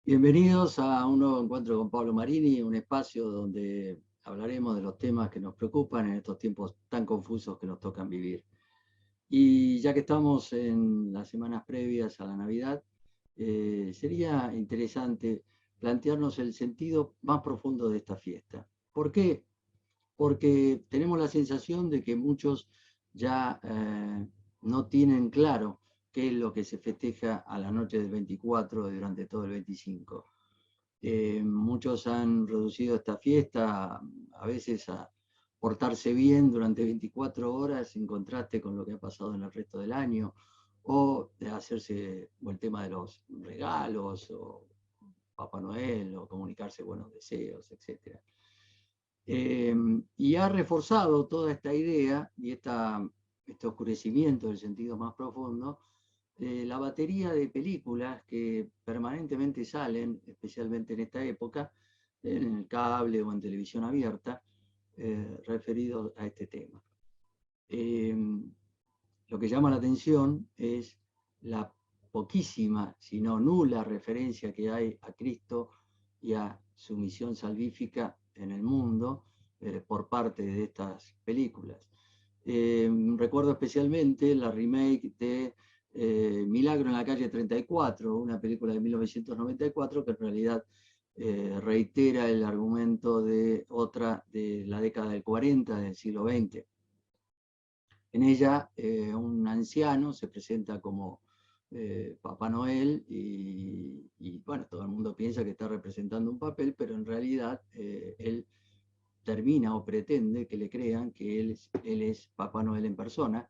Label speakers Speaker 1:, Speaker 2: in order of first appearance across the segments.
Speaker 1: Bienvenidos a un nuevo encuentro con Pablo Marini, un espacio donde hablaremos de los temas que nos preocupan en estos tiempos tan confusos que nos tocan vivir. Y ya que estamos en las semanas previas a la Navidad, sería interesante plantearnos el sentido más profundo de esta fiesta. ¿Por qué? Porque tenemos la sensación de que muchos ya no tienen claro qué es lo que se festeja a la noche del 24 durante todo el 25. Muchos han reducido esta fiesta a veces a portarse bien durante 24 horas en contraste con lo que ha pasado en el resto del año, o de hacerse o el tema de los regalos, o Papá Noel, o comunicarse buenos deseos, etc. Y ha reforzado toda esta idea y este oscurecimiento del sentido más profundo, la batería de películas que permanentemente salen, especialmente en esta época, en el cable o en televisión abierta, referidos a este tema. Lo que llama la atención es la poquísima, si no nula, referencia que hay a Cristo y a su misión salvífica en el mundo por parte de estas películas. Recuerdo especialmente la remake de Milagro en la calle 34, una película de 1994 que en realidad reitera el argumento de otra de la década del 40 del siglo XX. En ella, un anciano se presenta como Papá Noel y, bueno, todo el mundo piensa que está representando un papel, pero en realidad él termina o pretende que le crean que él es Papá Noel en persona.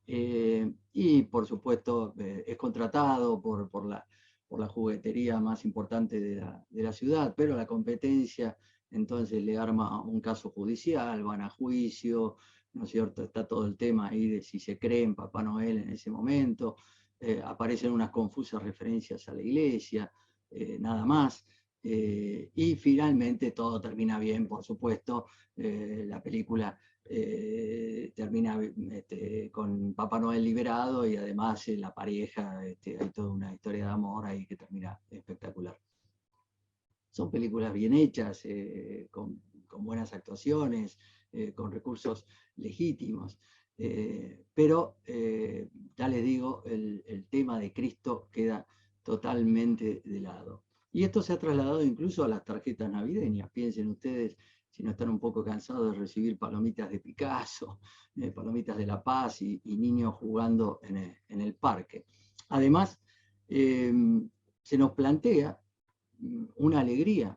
Speaker 1: Y por supuesto es contratado por la juguetería más importante de la ciudad, pero la competencia entonces le arma un caso judicial, van a juicio, ¿no es cierto? Está todo el tema ahí de si se cree en Papá Noel en ese momento, aparecen unas confusas referencias a la iglesia, nada más. Y finalmente todo termina bien, por supuesto, la película termina con Papá Noel liberado y además la pareja, hay toda una historia de amor ahí que termina espectacular. Son películas bien hechas, con buenas actuaciones, con recursos legítimos, pero ya les digo, el tema de Cristo queda totalmente de lado. Y esto se ha trasladado incluso a las tarjetas navideñas. Piensen ustedes, si no están un poco cansados de recibir palomitas de Picasso, palomitas de La Paz y niños jugando en el parque. Además, se nos plantea una alegría.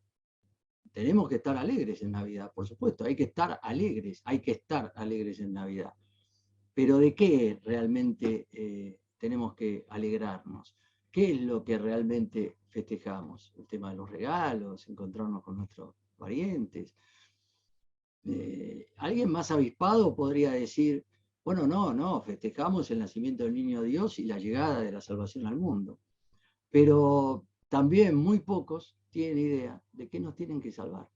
Speaker 1: Tenemos que estar alegres en Navidad, por supuesto, hay que estar alegres en Navidad. Pero ¿de qué realmente tenemos que alegrarnos? ¿Qué es lo que realmente festejamos? El tema de los regalos, encontrarnos con nuestros parientes. Alguien más avispado podría decir, bueno, no, festejamos el nacimiento del niño Dios y la llegada de la salvación al mundo. Pero también muy pocos tienen idea de qué nos tienen que salvar.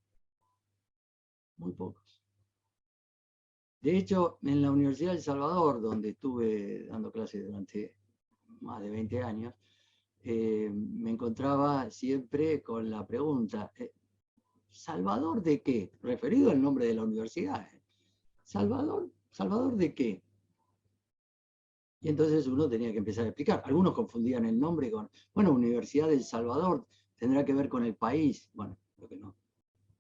Speaker 1: Muy pocos. De hecho, en la Universidad de El Salvador, donde estuve dando clases durante más de 20 años, me encontraba siempre con la pregunta, ¿Salvador de qué? Referido al nombre de la universidad. ¿Salvador de qué? Y entonces uno tenía que empezar a explicar. Algunos confundían el nombre con, bueno, Universidad del Salvador tendrá que ver con el país. Bueno, lo que no.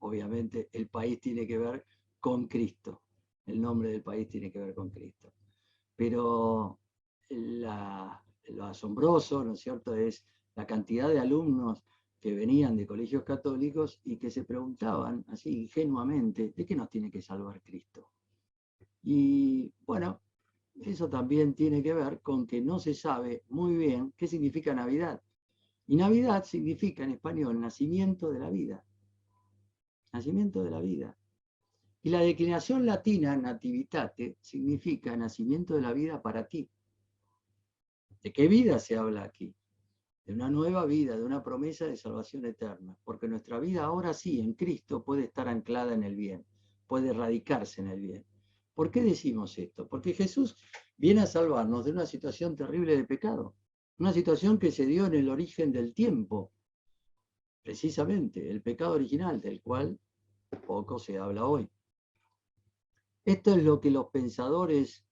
Speaker 1: Obviamente el país tiene que ver con Cristo. El nombre del país tiene que ver con Cristo. Pero lo asombroso, ¿no es cierto?, es la cantidad de alumnos que venían de colegios católicos y que se preguntaban así ingenuamente, ¿de qué nos tiene que salvar Cristo? Y bueno, eso también tiene que ver con que no se sabe muy bien qué significa Navidad. Y Navidad significa en español nacimiento de la vida. Nacimiento de la vida. Y la declinación latina, nativitate, significa nacimiento de la vida para ti. ¿De qué vida se habla aquí? De una nueva vida, de una promesa de salvación eterna. Porque nuestra vida ahora sí, en Cristo, puede estar anclada en el bien, puede radicarse en el bien. ¿Por qué decimos esto? Porque Jesús viene a salvarnos de una situación terrible de pecado. Una situación que se dio en el origen del tiempo. precisamente el pecado original del cual poco se habla hoy. Esto es lo que los pensadores,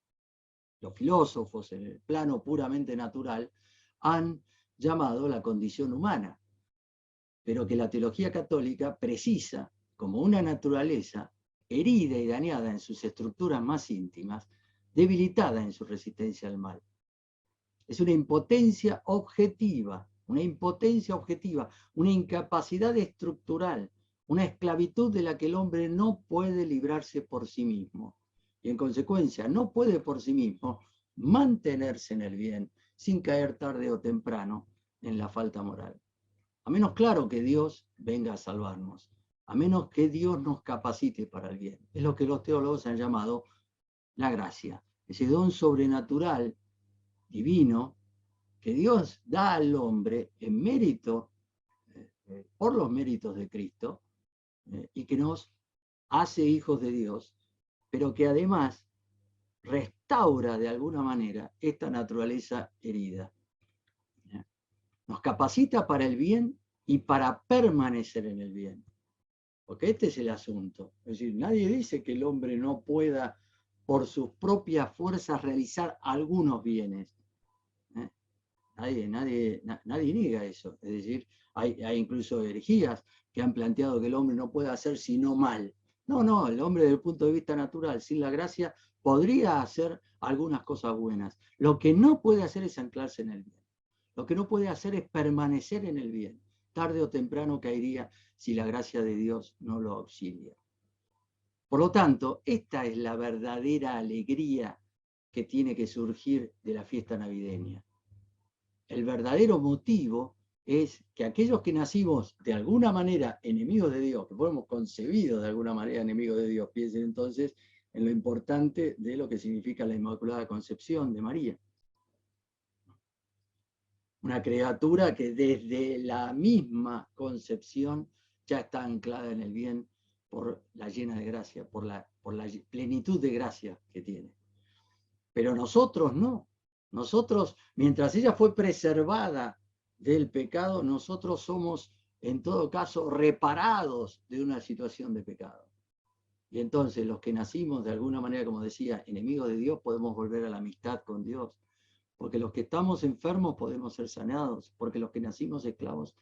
Speaker 1: los filósofos en el plano puramente natural han llamado la condición humana, pero que la teología católica precisa como una naturaleza herida y dañada en sus estructuras más íntimas, debilitada en su resistencia al mal. Es una impotencia objetiva, una incapacidad estructural, una esclavitud de la que el hombre no puede librarse por sí mismo. Y en consecuencia no puede por sí mismo mantenerse en el bien sin caer tarde o temprano en la falta moral. A menos, claro, que Dios venga a salvarnos, a menos que Dios nos capacite para el bien. Es lo que los teólogos han llamado la gracia, ese don sobrenatural, divino, que Dios da al hombre en mérito, por los méritos de Cristo, y que nos hace hijos de Dios, pero que además restaura de alguna manera esta naturaleza herida. Nos capacita para el bien y para permanecer en el bien. Porque este es el asunto. Es decir, nadie dice que el hombre no pueda por sus propias fuerzas realizar algunos bienes. Nadie niega eso. Es decir, hay incluso herejías que han planteado que el hombre no puede hacer sino mal. No, el hombre desde el punto de vista natural, sin la gracia, podría hacer algunas cosas buenas. Lo que no puede hacer es anclarse en el bien. Lo que no puede hacer es permanecer en el bien. Tarde o temprano caería si la gracia de Dios no lo auxilia. Por lo tanto, esta es la verdadera alegría que tiene que surgir de la fiesta navideña. El verdadero motivo es que aquellos que nacimos de alguna manera enemigos de Dios, que fuimos concebidos de alguna manera enemigos de Dios, piensen entonces en lo importante de lo que significa la Inmaculada Concepción de María. Una criatura que desde la misma concepción ya está anclada en el bien por la llena de gracia, por la plenitud de gracia que tiene. Pero nosotros no. Nosotros, mientras ella fue preservada del pecado, nosotros somos, en todo caso, reparados de una situación de pecado. Y entonces los que nacimos de alguna manera, como decía, enemigos de Dios, podemos volver a la amistad con Dios. Porque los que estamos enfermos podemos ser sanados, porque los que nacimos esclavos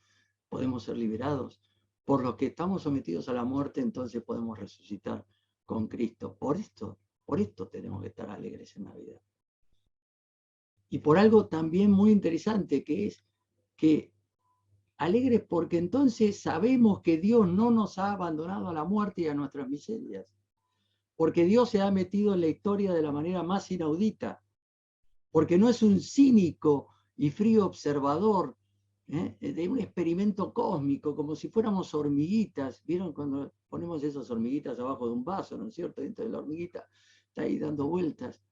Speaker 1: podemos ser liberados, por los que estamos sometidos a la muerte, entonces podemos resucitar con Cristo. Por esto tenemos que estar alegres en Navidad. Y por algo también muy interesante, que es que alegres porque entonces sabemos que Dios no nos ha abandonado a la muerte y a nuestras miserias, porque Dios se ha metido en la historia de la manera más inaudita, porque no es un cínico y frío observador de un experimento cósmico, como si fuéramos hormiguitas. ¿Vieron cuando ponemos esas hormiguitas abajo de un vaso, ¿no es cierto? Dentro de la hormiguita está ahí dando vueltas.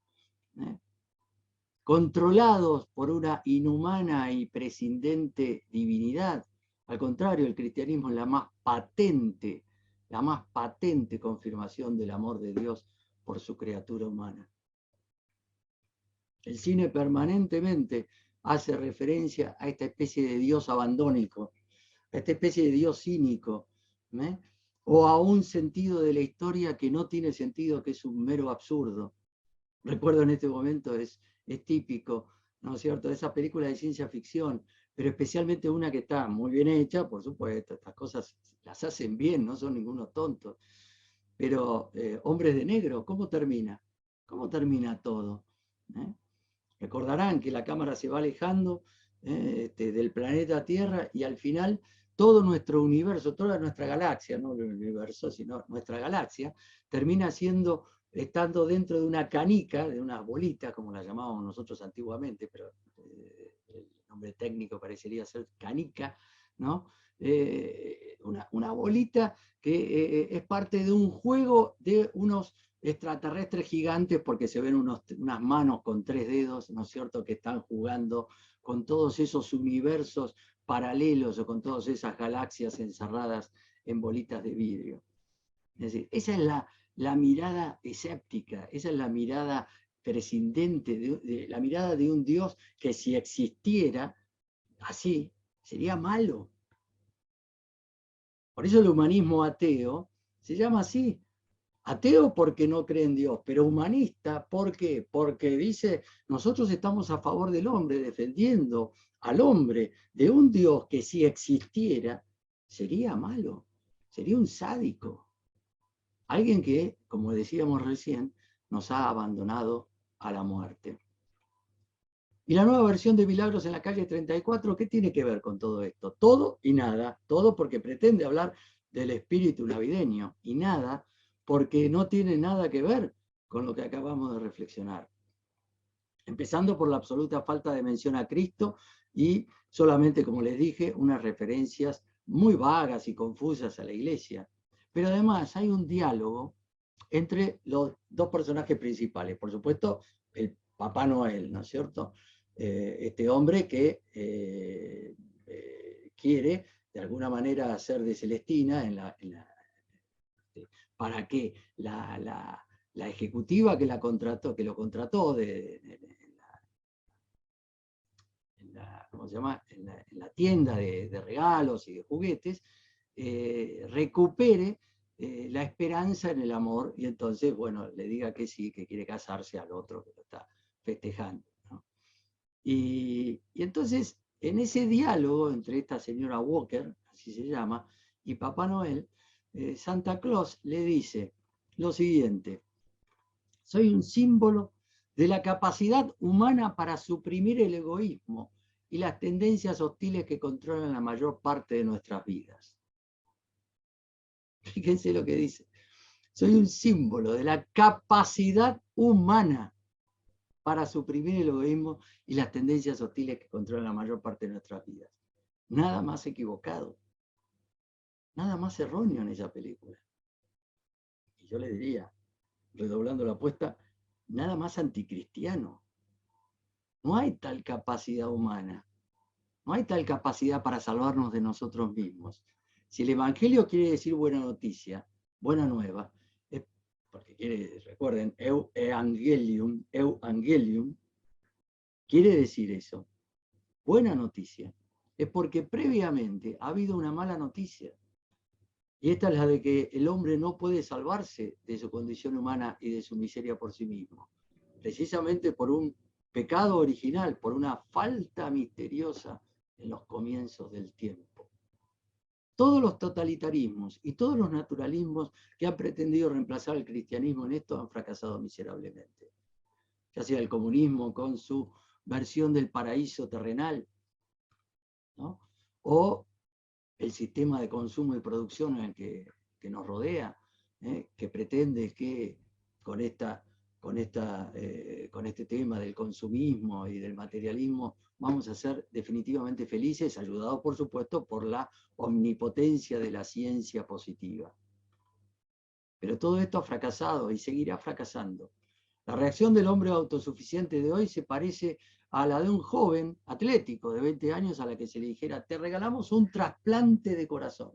Speaker 1: Controlados por una inhumana y prescindente divinidad. Al contrario, el cristianismo es la más patente confirmación del amor de Dios por su criatura humana. El cine permanentemente hace referencia a esta especie de Dios abandónico, a esta especie de Dios cínico, o a un sentido de la historia que no tiene sentido, que es un mero absurdo. Recuerdo en este momento, es típico, ¿no es cierto?, de esa película de ciencia ficción, pero especialmente una que está muy bien hecha, por supuesto, estas cosas las hacen bien, no son ningunos tontos, pero Hombres de Negro, ¿cómo termina? ¿Cómo termina todo? Recordarán que la cámara se va alejando del planeta Tierra y al final todo nuestro universo, toda nuestra galaxia, no el universo, sino nuestra galaxia, termina estando dentro de una canica, de unas bolitas, como la llamábamos nosotros antiguamente, pero el nombre técnico parecería ser canica, ¿no? Una bolita que es parte de un juego de unos extraterrestres gigantes, porque se ven unas manos con 3 dedos, ¿no es cierto?, que están jugando con todos esos universos paralelos o con todas esas galaxias encerradas en bolitas de vidrio. Es decir, esa es la mirada escéptica, esa es la mirada prescindente, la mirada de un Dios que si existiera así, sería malo. Por eso el humanismo ateo se llama así. Ateo porque no cree en Dios, pero humanista, ¿por qué? Porque dice, nosotros estamos a favor del hombre, defendiendo al hombre de un Dios que si existiera, sería malo, sería un sádico. Alguien que, como decíamos recién, nos ha abandonado a la muerte. Y la nueva versión de Milagros en la calle 34, ¿qué tiene que ver con todo esto? Todo y nada. Todo porque pretende hablar del espíritu navideño y nada porque no tiene nada que ver con lo que acabamos de reflexionar. Empezando por la absoluta falta de mención a Cristo y solamente, como les dije, unas referencias muy vagas y confusas a la iglesia. Pero además hay un diálogo entre los dos personajes principales. Por supuesto, el Papá Noel, ¿no es cierto? Este hombre que quiere de alguna manera hacer de Celestina para que la ejecutiva que lo contrató ¿cómo se llama? En la tienda de regalos y de juguetes, recupere la esperanza en el amor y entonces, bueno, le diga que sí, que quiere casarse al otro que lo está festejando, ¿no? Y entonces, en ese diálogo entre esta señora Walker, así se llama, y Papá Noel, Santa Claus le dice lo siguiente: soy un símbolo de la capacidad humana para suprimir el egoísmo y las tendencias hostiles que controlan la mayor parte de nuestras vidas. Fíjense lo que dice. Soy un símbolo de la capacidad humana para suprimir el egoísmo y las tendencias hostiles que controlan la mayor parte de nuestras vidas. Nada más equivocado, nada más erróneo en esa película. Y yo le diría, redoblando la apuesta, nada más anticristiano. No hay tal capacidad humana, no hay tal capacidad para salvarnos de nosotros mismos. Si el Evangelio quiere decir buena noticia, buena nueva, es porque quiere, recuerden, euangelium, quiere decir eso, buena noticia, es porque previamente ha habido una mala noticia. Y esta es la de que el hombre no puede salvarse de su condición humana y de su miseria por sí mismo, precisamente por un pecado original, por una falta misteriosa en los comienzos del tiempo. Todos los totalitarismos y todos los naturalismos que han pretendido reemplazar el cristianismo en esto han fracasado miserablemente. Ya sea el comunismo con su versión del paraíso terrenal, ¿no? O el sistema de consumo y producción en el que nos rodea, que pretende que con este tema del consumismo y del materialismo vamos a ser definitivamente felices, ayudados por supuesto por la omnipotencia de la ciencia positiva. Pero todo esto ha fracasado y seguirá fracasando. La reacción del hombre autosuficiente de hoy se parece a la de un joven atlético de 20 años a la que se le dijera: te regalamos un trasplante de corazón,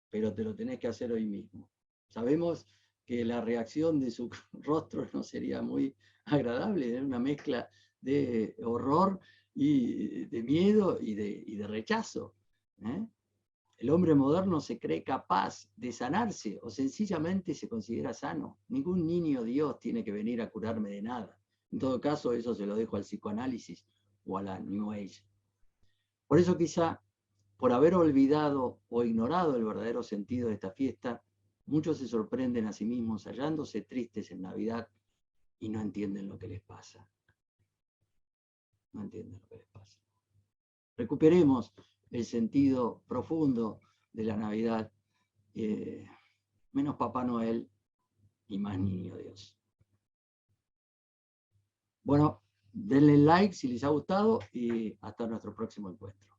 Speaker 1: pero te lo tenés que hacer hoy mismo. Sabemos que la reacción de su rostro no sería muy agradable, era una mezcla de horror y de miedo y de rechazo. El hombre moderno se cree capaz de sanarse o sencillamente se considera sano. Ningún niño Dios tiene que venir a curarme de nada. En todo caso, eso se lo dejo al psicoanálisis o a la New Age. Por eso quizá, por haber olvidado o ignorado el verdadero sentido de esta fiesta, muchos se sorprenden a sí mismos hallándose tristes en Navidad y no entienden lo que les pasa. No entienden lo que les pasa. Recuperemos el sentido profundo de la Navidad, menos Papá Noel y más Niño Dios. Bueno, denle like si les ha gustado y hasta nuestro próximo encuentro.